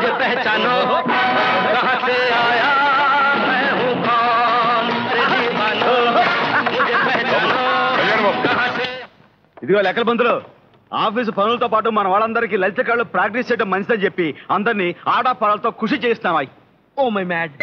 मुझे पहचानो कहां से आया मैं हूं कौन दीवानो मुझे पहचानो कहां से ఇదిగో లెక్కల బంతులు ఆఫీసు పనులతో పాటు మన వాళ్ళందరికీ లలిత కళ్ళు ప్రాక్టీస్ చేయడం మంచిదని చెప్పి అందరినీ ఆడాపాలతో కృషి చేస్తామా. Oh my mad.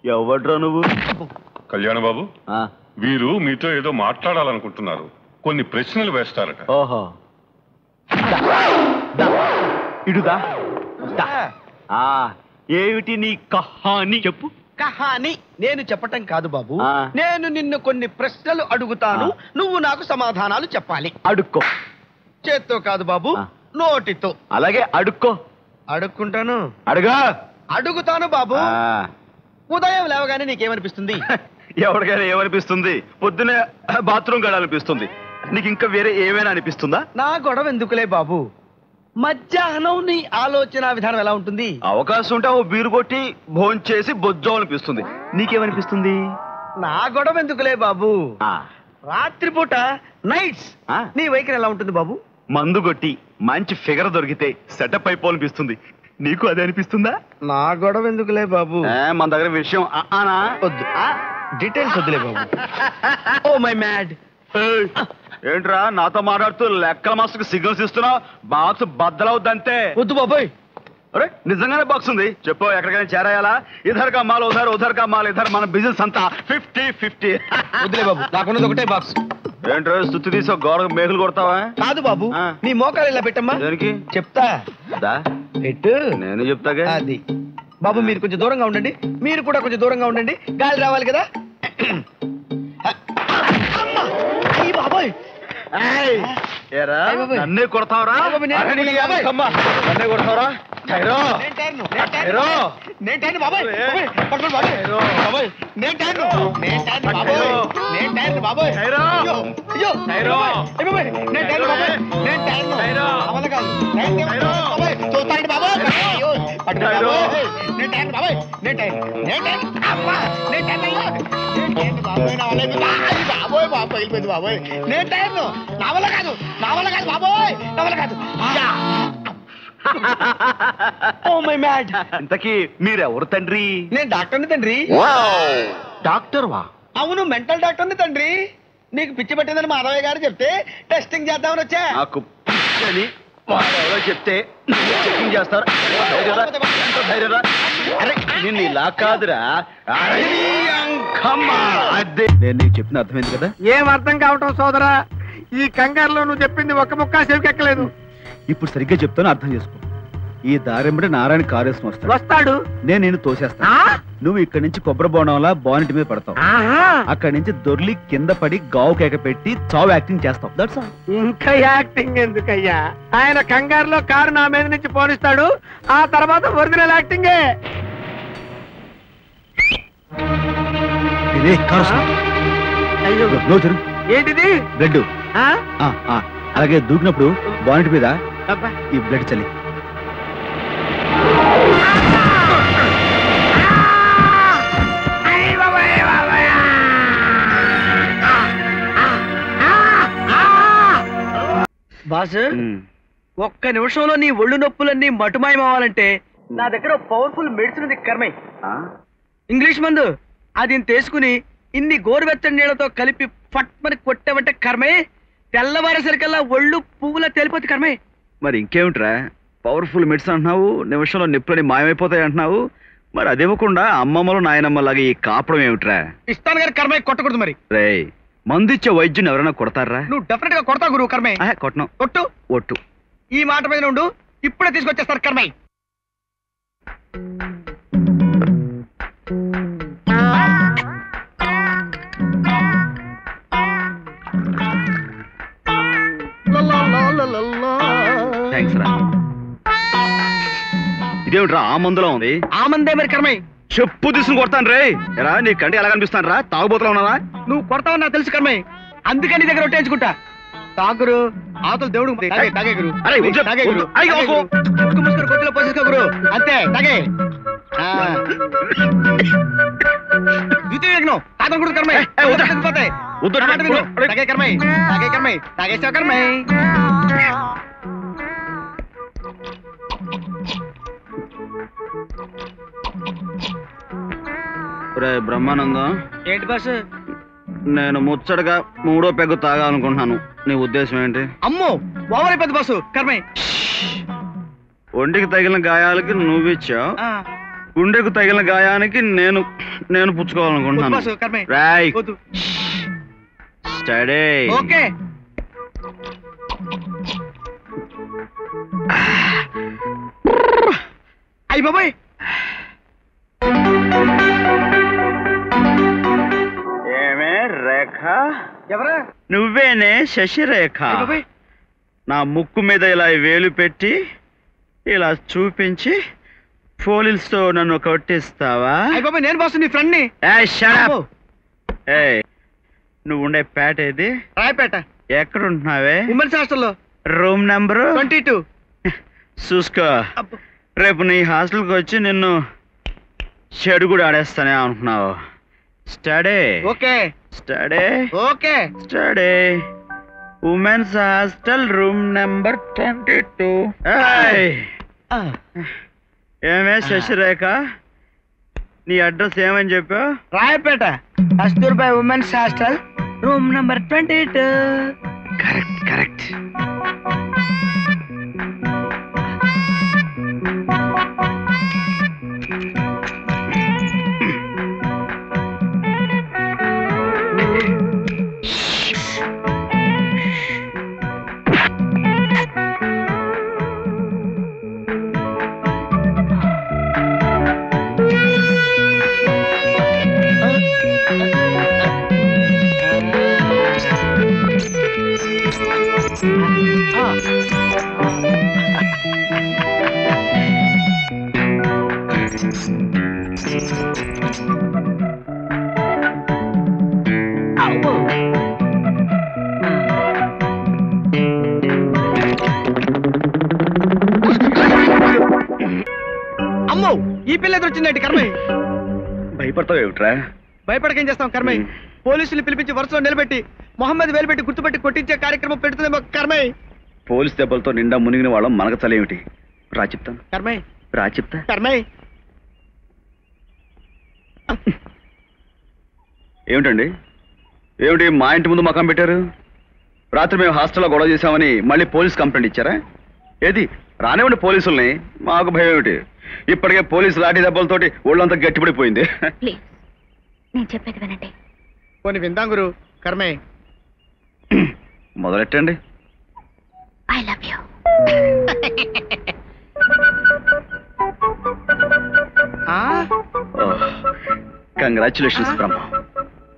ఎవడ్రా నువ్వు? కళ్యాణ బాబు, వీరు మీతో ఏదో మాట్లాడాలనుకుంటున్నారు. కొన్ని ప్రశ్నలు వేస్తారట. ఓహో, ఇడుదా ఏమిటి నీ కహాని చెప్పు. కహాని నేను చెప్పటం కాదు బాబు, నేను నిన్ను కొన్ని ప్రశ్నలు అడుగుతాను, నువ్వు నాకు సమాధానాలు చెప్పాలి. అడుక్కో. చేత్తో కాదు బాబు, నోటితో. అలాగే అడుక్కో. అడుక్కుంటాను. అడుగా. అడుగుతాను బాబు. ఉదయం లేవగానే నీకేమనిపిస్తుంది? ఎవరికైనా ఏమనిపిస్తుంది? పొద్దునే బాత్రూమ్ గడాలనిపిస్తుంది. నీకు ఇంకా వేరే ఏమైనా అనిపిస్తుందా? నా గొడవ ఎందుకులే బాబు, మధ్యాహ్నం నీ ఆలోచన విధానం ఎలా ఉంటుంది? అవకాశం ఉంటే ఓ బీరు కొట్టి భోంచేసి బొజ్జో అనిపిస్తుంది. నీకేమనిపిస్తుంది? నా గొడవ ఎందుకులే బాబు, రాత్రిపూట నైట్స్ నీ వైఖరి ఎలా ఉంటుంది బాబు? మందు కొట్టి మంచి ఫిగర్ దొరికితే సెటప్ అయిపోనిపిస్తుంది. నీకు అదే అనిపిస్తుందా? నా గొడవ ఎందుకులే బాబు, మన దగ్గర విషయం వద్దు, డీటెయిల్స్ వద్దులే బాబు. ఓ మై మ్యాడ్. ఏంట్రా నాతో మాట్లాడుతూ లెక్కల మాస్టర్కి సిగ్నల్స్ ఇస్తున్నావు? బాక్స్ బద్దలవుద్దంతే. వద్దు బాబాయ్. అరే నిజంగానే బాక్స్ ఉంది. చెప్పు, ఎక్కడికైనా చేరాయాలా? ఇధర్ కా మాల్ ఉధర్, ఉధర్ కా మాల్ ఇధర్. మన బిజినెస్ అంతా 50-50. వద్దులే బాబు, నాకున్నది ఒకటే బాక్స్. ఏంట్రా స్థుతి తీసో గోడ మేకులు కొడతావా? కాదు బాబు, నీ మోకాలు ఇలా పెట్టమ్మా. దానికి చెప్తా. పెట్టు. నేను చెప్తాగా. అది బాబు, మీరు కొంచెం దూరంగా ఉండండి, మీరు కూడా కొంచెం దూరంగా ఉండండి, గాలి రావాలి కదా. బాబాయ్, నన్నే కొడతావరా? నన్నే కొడతావరా? ఇంతకీ మీరెవరు తండ్రి? నేను డాక్టర్ని తండ్రి. డాక్టర్ వా? అవును, మెంటల్ డాక్టర్ని తండ్రి. నీకు పిచ్చి పట్టిందని మాధవయ్య గారు చెప్తే టెస్టింగ్ చేద్దామని వచ్చా. నాకు పిచ్చని ఎవరో చెప్తే చెకింగ్ చేస్తారు. అరే నేను ఇలా కాదురా. నేను నీకు చెప్పిన అర్థమైంది కదా? ఏం అర్థం కావటం సోదరా, ఈ కంగారులో నువ్వు చెప్పింది ఒక్క ముక్క చెవికెక్కలేదు. ఇప్పుడు సరిగ్గా చెప్తాను, అర్థం చేసుకో. ఈ దారెంబడి నారాయణ కారేసుకుని వస్తాడు. నేను నిన్ను తోసేస్తాను. నువ్వు ఇక్కడి నుంచి కొబ్బరి బోనంలా బానెట్ మీద పడతావు. అక్కడి నుంచి దొర్లి కింద పడి గావు కేక పెట్టి చావు యాక్టింగ్ చేస్తావు. That's all. ఇంకా యాక్టింగ్ ఎందుకయ్యా? ఆయన కంగారులో కారు నా మీద నుంచి పోనిస్తాడు, ఆ తర్వాత ఒరిజినల్ యాక్టింగే. ఏంటిది? బ్లడ్. అలాగే దూకినప్పుడు బానెట్ మీద ఈ బ్లడ్ చల్లి. బాసు, ఒక్క నిమిషంలో నీ ఒళ్ళు నొప్పులన్నీ మటుమాయమవ్వాలంటే నా దగ్గర పవర్ఫుల్ మెడిసిన్ ఉంది కర్మయ్య. ఇంగ్లీష్ మందు. అది తీసుకుని ఇన్ని గోరువెచ్చని నీళ్లతో కలిపి ఫట్మని కొట్టావంటే కర్మయ్య, తెల్లవారేసరికల్లా ఒళ్ళు పువ్వులా తేలిపోతుంది కర్మయ్య. మరి ఇంకేమిట్రా, పవర్ఫుల్ మెడిసిన్ అంటున్నావు, నిమిషంలో నిప్పులని మాయమైపోతాయి అంటున్నావు. మరి అదేవ్వకుండా అమ్మమ్మలు నాయనమ్మలాగా ఈ కాపడం ఏమిట్రా? ఇస్తాను గారు కర్మయ్య, కొట్టకూడదు. మరి రే, మందిచ్చే వైద్యుని ఎవరైనా కొడతారా? నువ్వు డెఫినెట్ గా కొడతావు గురువు కర్మయ్య. కొట్టను. ఒట్టు ఒట్టు. ఈ మాట మీద ఉండు, ఇప్పుడే తీసుకొచ్చేస్తారు కర్మయ్య. ఇదేమిట్రా ఆ మందులో ఉంది? ఆ మందే మరి కర్మయ్య. చెప్పు తీసుకుని కొడతాను రే. ఎరా నీ కంటే ఎలా కనిపిస్తాను రా? తాగుబోతులా ఉన్నావా? నువ్వు కొడతావని నాకు తెలుసు కర్మయ్య, అందుకని నీ దగ్గర ఒట్టేయించుకుంటా. తాగురు, ఆతలు దేవుడు. తాగే గురు, తాగే గురు. ముసుకురు కొద్దిలో పోసేసుకో గురు, అంతే. తాగే. ద్వితీయ యజ్ఞం తాగడం కూడా కర్మయ్య. తాగే కర్మయ్య, తాగే కర్మయ్య, తాగేసావు కర్మయ్య. రే బ్రహ్మానందం, ఏంటి బాస్? నేను ముచ్చటగా 3వ పెగ్గు తాగాలనుకుంటున్నాను. నీ ఉద్దేశం ఏంటి? అమ్మో, ఓవర్ అయిపోద్ది బాసు. కర్మయ్య, ఒంటికి తగిలిన గాయాలకి నువ్విచ్చావు, గుండెకు తగిలిన గాయానికి నేను పుచ్చుకోవాలనుకుంటున్నాను. బాసు కర్మయ్య. రాయ్ వద్దు. స్టడీ. ఓకే. అయ్యి బాబాయ్, ఏమే రేఖ? ఎవరా? నువ్వేనే శశిరేఖ? అయ్య బాబాయ్, నా ముక్కు మీద ఇలా వేలు పెట్టి ఇలా చూపించి పోలీసుతో నన్ను కొట్టిస్తావా? అయ్య బాబాయ్, నేను బాసు నీ ఫ్రెండ్ ని. నువ్వు ఉండే పేట ఏది? రాయపేట. ఎక్కడుంటున్నావే? ఉమెన్స్ హాస్టల్లో. Room number 22. చూసుకో, రేపు నీ హాస్టల్కి వచ్చి నిన్ను చెడు కూడా ఆడేస్తానే అనుకున్నావు. Study. Okay. Study. Okay. Study. Women's hostel room number 22. ఏమే శశిరేఖ, నీ అడ్రస్ ఏమని చెప్పావు? Rayapeta Kasturba women's hostel room number 22. Correct correct. అమ్మో, ఈ పిల్ల ఎదురొచ్చిందండి. కర్మయ్య, భయపడతావు ఏమిట్రా? భయపడకేం చేస్తాం కర్మయ్య? పోలీసులు పిలిపించి వరుసలో నిలబెట్టి మొహమ్మద్ వేలుపెట్టి గుర్తుపెట్టి కొట్టించే కార్యక్రమం పెడుతుందేమో కర్మయ్య. పోలీస్ దెబ్బలతో నిండా మునిగిన వాళ్ళం మనకు చలేమిటి? రా చెప్తాను. కర్మయ్య, రా చెప్తా. కర్మయ్య. ఏమిటండి, ఏమిటి మా ఇంటి ముందు మకం పెట్టారు? రాత్రి మేము హాస్టల్లో గొడవ చేశామని మళ్ళీ పోలీస్ కంప్లైంట్ ఇచ్చారా? ఏది రానివ్వండి పోలీసుల్ని, మాకు భయం ఏమిటి? ఇప్పటికే పోలీసు లాఠీ దెబ్బలతోటి ఒళ్ళంతా గట్టిపడిపోయింది. ప్లీజ్, నేను చెప్పేది వినండి. పోనీ విందాం గురు. కర్మయ్య, మొదలెట్టండి. I love you. Congratulations Brahma.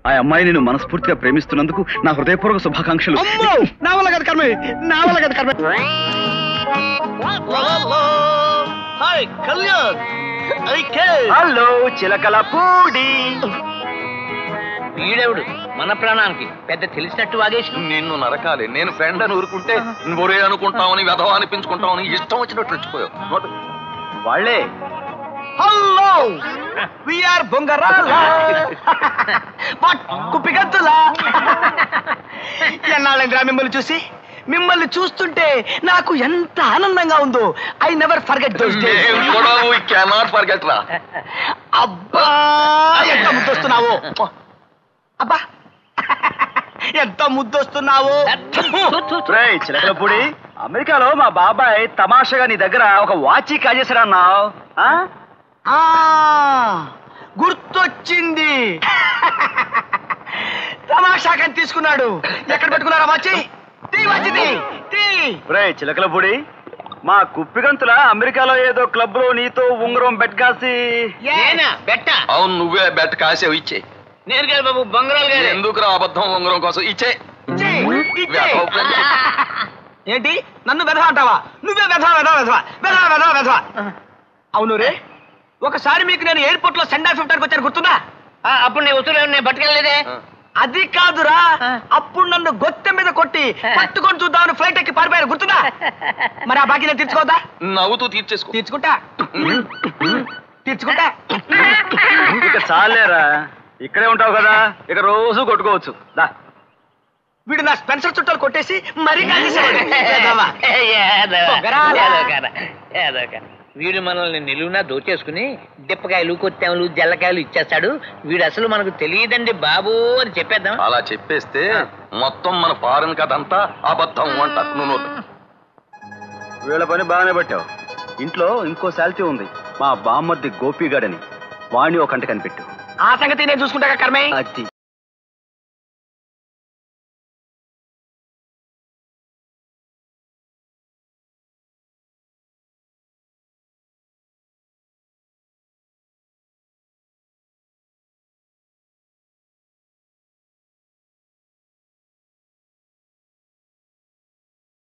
ఆ అమ్మాయి నేను మనస్ఫూర్తిగా ప్రేమిస్తున్నందుకు నా హృదయపూర్వక శుభాకాంక్షలు. నా వల్ల కదా కర్మయ్య, నా వల్ల కదా కర్మయ్య. హలో చిలకల పూడి. వీడెవడు మన ప్రాణానికి పెద్ద తెలిసినట్టు వాగేసి నిన్ను నరకాలి. నేను ఫ్రెండ్ అని ఊరుకుంటే నువ్వే అనుకుంటామని వెధవ అనిపించుకుంటామని ఇష్టం వచ్చినట్టు రెచ్చిపోయావు. వాళ్ళే. Hello, we are Bongarala కుప్పిగత్తులా. ఎన్నాళ్ళంగా మిమ్మల్ని చూసి, మిమ్మల్ని చూస్తుంటే నాకు ఎంత ఆనందంగా ఉందో. I never forget those days. Cannot forget రా. అబ్బా, ఎంత ముద్దొస్తున్నావు. అబ్బా, ఎంత ముద్దొస్తున్నావు. చిలకల పూడి, అమెరికాలో మా బాబాయ్ తమాషగా నీ దగ్గర ఒక వాచి కాజేశారా అన్నావు? గుర్తొచ్చింది. తమాషాకని తీసుకున్నాడు. ఎక్కడ పెట్టుకున్నారా వాచి? చిలకల పూడి, మా కుప్పిగంతుల అమెరికాలో ఏదో క్లబ్ లో నీతో ఉంగరం బెట్ కాసి. బెట్ట? అవును, నువ్వే బెట్ కాసేవు. ఇచ్చే. నేను కాదు బాబు, బంగారాలు గారు. ఎందుకు రా అబద్ధం? ఉంగరం కోసం ఇచ్చే. ఏంటి నన్ను వెధవ అంటావా? నువ్వే వెధవ వెధవ వెధవ వెధవ వెధవ వెధవ. అవును రే, ఒకసారి మీకు నేను ఎయిర్పోర్ట్ లో సెండ్ ఆఫ్ ఇవ్వడానికి వచ్చాను, గుర్తుందా? అప్పుడు నీ వస్తువులు నేను పట్టుకెళ్ళలేదే. అది కాదురా, అప్పుడు నన్ను గొత్తె మీద కొట్టి పట్టుకొని చూద్దామని ఫ్లైట్ ఎక్కి పారిపోయారు, గుర్తుందా? మరి ఆ బాకీ నేను తీర్చుకోవద్దా? నవ్వుతూ తీర్చేసుకో. తీర్చుకుంటా తీర్చుకుంటా. ఇక చాలేరా, ఇక్కడే ఉంటావు కదా, ఇక రోజు కొట్టుకోవచ్చు. దా వీడు నా స్పెన్సర్ చుట్టాలు కొట్టేసి మరీ కాజేసేవాడు. వీడు మనల్ని నిలువునా దోచేసుకుని డిప్పకాయలు కొత్తెమలు జల్లకాయలు ఇచ్చేస్తాడు. వీడు అసలు మనకు తెలియదండి బాబు అని చెప్పేద్దాం. అలా చెప్పేస్తే మొత్తం మన ఫారెన్ కథ అంతా అబద్ధం అంట. నువ్వు వీళ్ళ పని బాగానే పట్టావు. ఇంట్లో ఇంకో శాలిటీ ఉంది, మా బామ్మర్ది గోపిగాడని. వాణ్ణి ఒక కంట కనిపెట్టు. ఆ సంగతి నేను చూసుకుంటా కర్మే. అది